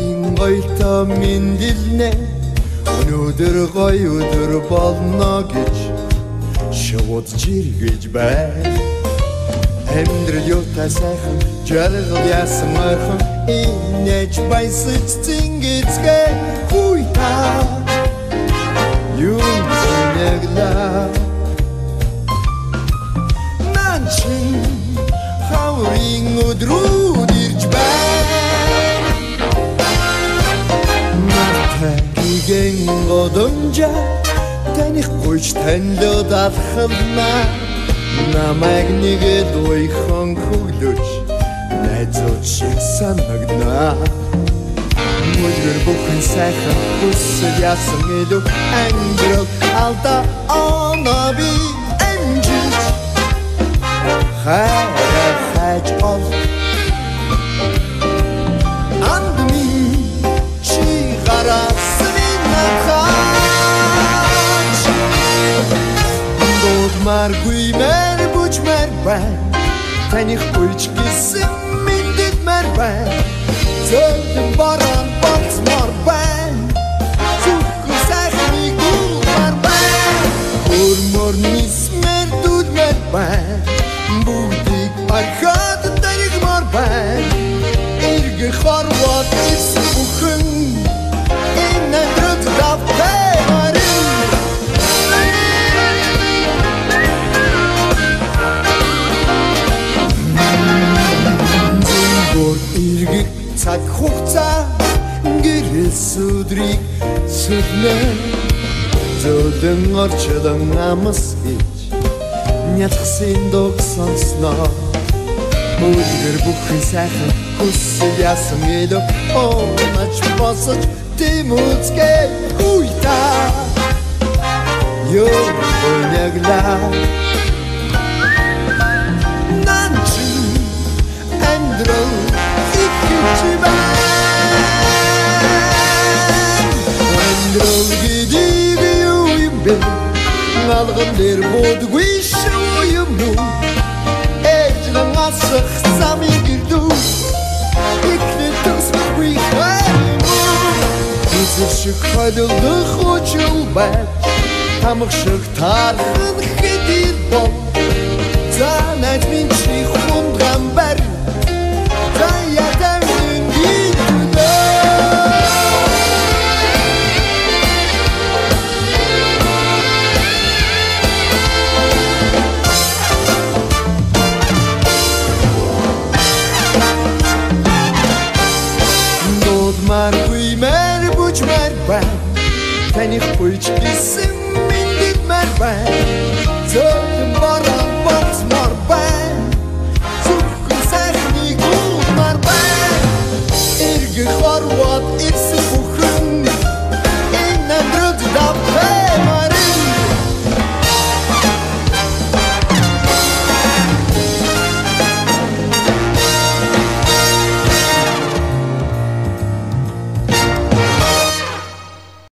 Ин гоёлтой минь дэлнэ өнөөдөр гоё өдөр болно гэж шуудж иргэж байна. Амьдрал юутай сайхан жаргал яасан ойрхон инээж баясаж зингэцгээ хүй та юу нэглаа нан чин хаврын өдрүүд ирж байна. Гэн годомжа танихгүйч танилуд алхалнаа намайг нэгэд уйхан хөглөж найзууд шиг санагнаа. Мөлгөр бүхэн сайхан хүсэл яасан илүү амьдрал алдаа оноо би амжилт хайж ол андми чи гараас Маргүй мэр бүч мэр бай танихгүйч гэсэн мэдээд мэр бай зөөлөн баран бацмар бай зүггүй сайхныг мар бай хөрмөр нисмэр дүүд мэр бай бүгдийг архад тариг мар бай эргэ харват ис бүхэн энэ дрот давтай иргэг цаг хугацаа гэрээс өдрийг сүрнэ зөөлөн орчлон амс хийж нятгсан дог сонсноо мөлгөр бүхэн сайхан хүсэл яасан илүү оомач босож тэмүцгээ хүй та ёо онягла нан чи андрол Андрол гидиг юу юм бэ алган дээр бодгүй шүү юм уу эжлэн асах замыг гэрдүү ихний төсгүй хайр шиг хайдалдах очил бай тамх шиг тархан хэдий бол занаж минь чи хундрам бар Маргүй мэр бүч мэр бай танихгүйч гэсэн